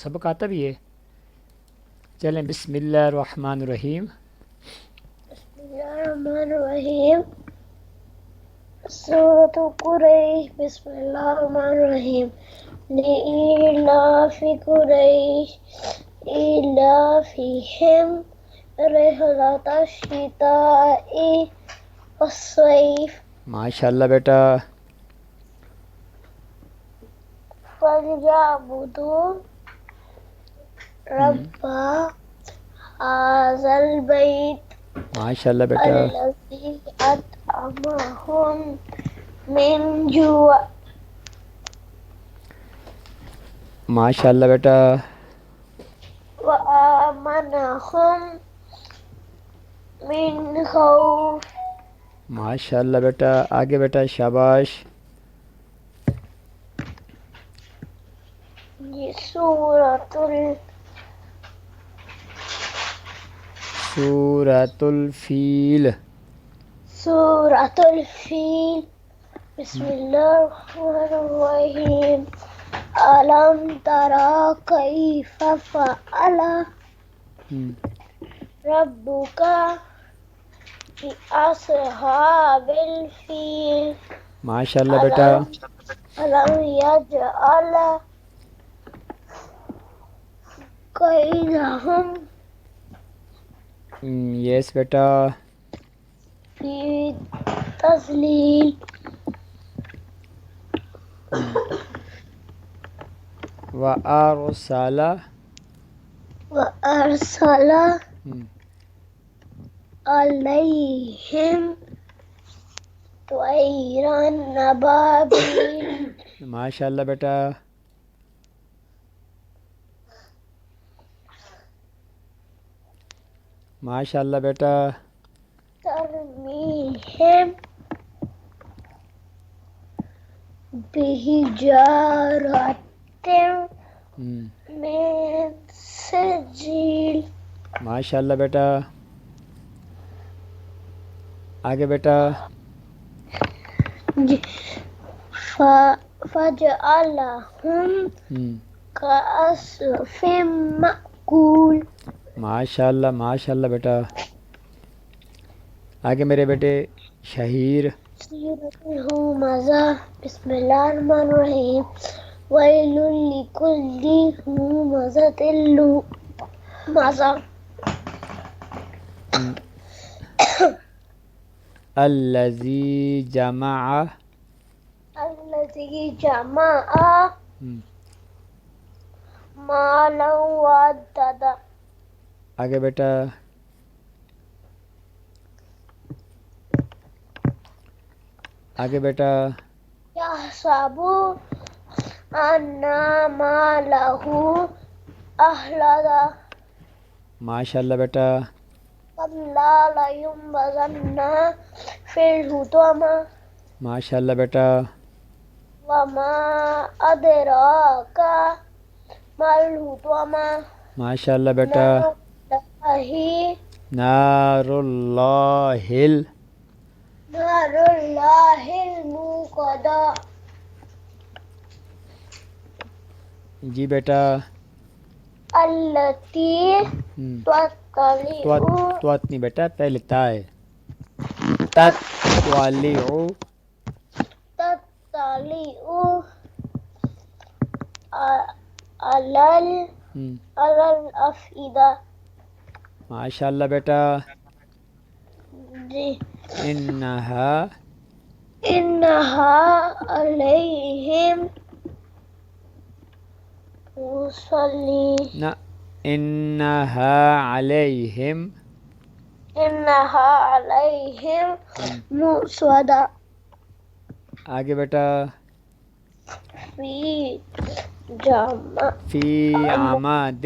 سبق آتا بھی ہے. چلیں بسم اللہ الرحمن الرحیم. بسم اللہ الرحمن الرحیم. سورۃ قریش. بسم اللہ الرحمن الرحیم. لإيلاف قریش إيلافهم رحلة الشتاء والصيف ماشاء اللہ بیٹا. فليعبدوا رب هذا البيت ماشاء اللہ بیٹا. الذي أطعمهم من جوع ماشاء اللہ بیٹا. وآمنهم من خوف. ماشاء اللہ بیٹا. آگے بیٹا شاباش. یہ سورۃ الفیل. الفیل. بسم اللہ الرحمن الرحیم. ألم ترى كيف فعل ربك بأصحاب الفيل. ماشاء اللہ بیٹا. ألم يجعل كيدهم یس بیٹا. في تضليل. وأرسل عليهم طيرا أبابيل. ماشاء اللہ بیٹا. ماشاء اللہ بیٹا. ترميهم بحجارة من سجيل. ماشاء اللہ بیٹا. آگے بیٹا. فجعلهم كعصف مأكول. ماشاء اللہ ماشاء اللہ بیٹا. آگے میرے بیٹے شہیر. مزہ. بسم اللہ الرحمن الرحیم. ویل لکل ہمزۃ لمزہ. الذی جمع مالا وعددا. آگے بیٹا. آگے بیٹا. یحسب ان مالہ اخلدا. ماشاء اللہ بیٹا. کلا لینبذن فی الحطمہ. ماشاء اللہ بیٹا. وما ادراک ما الحطمہ. ماشاء اللہ بیٹا. نار اللہ الموقدہ. جی بیٹا. التی تطلع توت نہیں بیٹا، پہلے تا ہے. تطلع علی الافئدہ. ماشاء اللہ بیٹا. انہا علیہم مصلی. انہا علیہم مصودہ. آگے بیٹا. فی عماد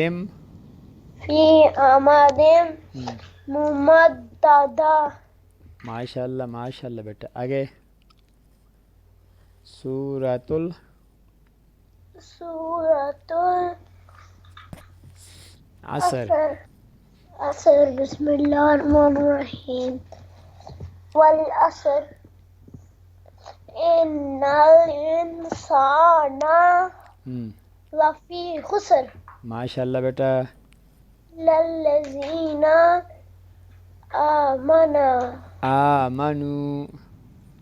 ممددہ. ماشاء اللہ ماشاء اللہ بیٹا. آگے سورۃ عصر. بسم اللہ الرحمن الرحیم. والعصر ان الانسان لفی خسر. ماشاءاللہ بیٹا. للذین آمنا آمنو.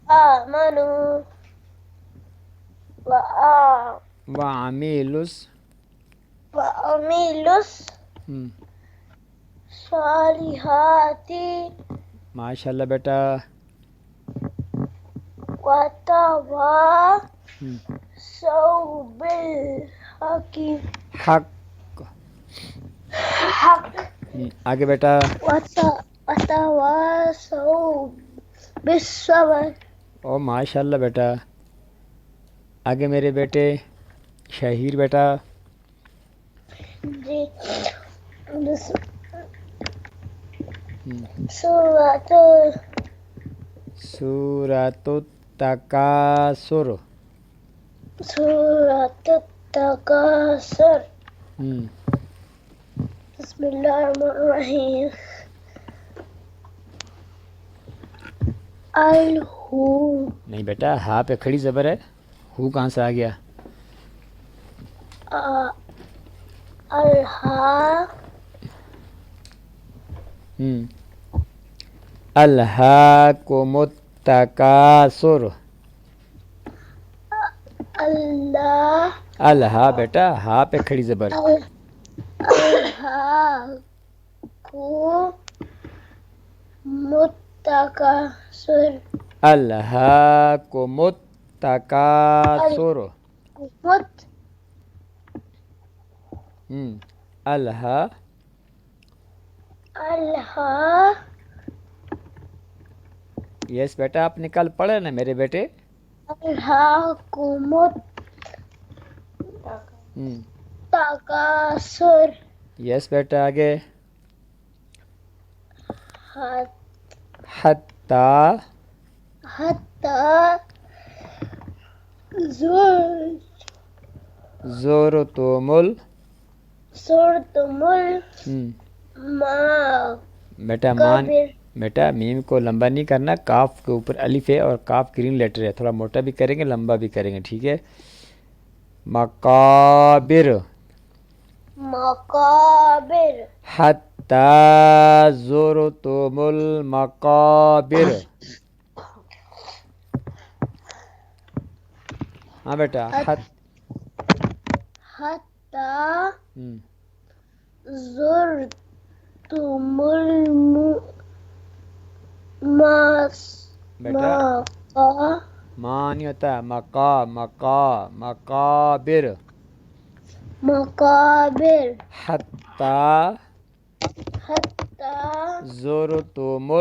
آمنوا وعملوا. وعملوا الصالحات ماشاءاللہ بیٹا. وتواصوا بالحق حق. آگے بیٹا. وتواصوا بالصبر. او ماشاءاللہ بیٹا. آگے میرے بیٹے شہیر بیٹا. جی سورۃ سورۃ التکاثر. سورۃ التکاثر. بسم اللہ الرحمن الرحیم. الہو. نہیں بیٹا ہاں پہ کھڑی زبر ہے. ہو کہاں سے آ گیا؟ الہا. الہاکم التکاثر. اللہ. الہا بیٹا ہاں پہ کھڑی زبر. الہاکم التکاثر. الہاکم التکاثر. الہا. الہا. یس بیٹا آپ نے کل پڑھا نا میرے بیٹے. الہاکم التکاثر. یس بیٹا آگے. حتی زرتم المقابر. بیٹا میم کو لمبا نہیں کرنا. کاف کے اوپر الف ہے اور کاف گرین لیٹر ہے. تھوڑا موٹا بھی کریں گے لمبا بھی کریں گے ٹھیک ہے. مقابر. مقابر. حتی زرتم المقابر. ہاں بیٹا. حتی زرتم بیٹا ماں نہیں ہوتا. مقابر. مقابر. حتی زرتم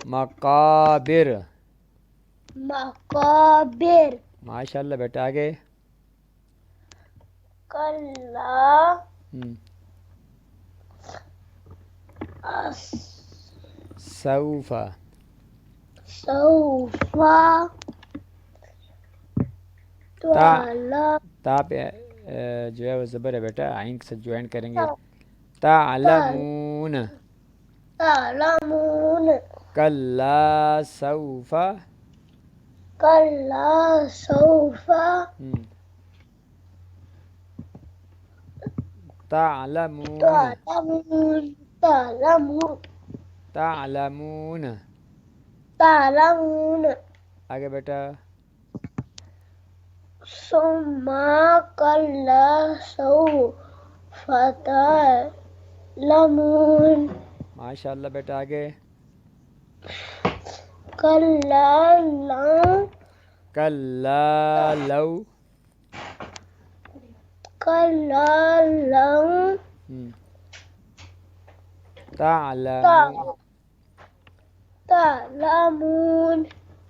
المقابر. مقابر. ماشاءاللہ بیٹا آگے. کلا سوف. تا پہ جو ہے وہ زبر ہے بیٹا. آئین کے ساتھ جوائن کریں گے. تعلمون. کلا سوف. کلا سوف تعلمون. تعلمون. آگے بیٹا. ثم کلا سوف تعلمون. ماشاءاللہ بیٹا آگے. کلا لو. تعلمون.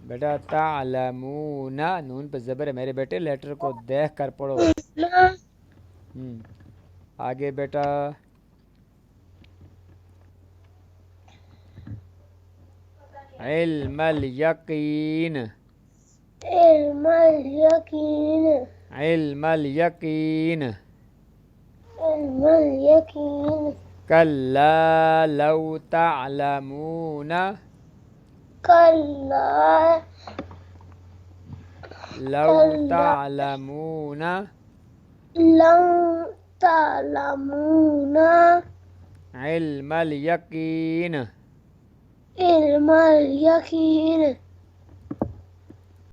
بیٹا تعلمون. نون پہ زبر ہے میرے بیٹے. لیٹر کو دیکھ کر پڑھو. آگے بیٹا. علم الیقین. علم الیقین. علم الیقین. علم الیقین. کلا لو تعلمون. کلا لو تعلمون. لن تعلمون علم الیقین. علم اليقين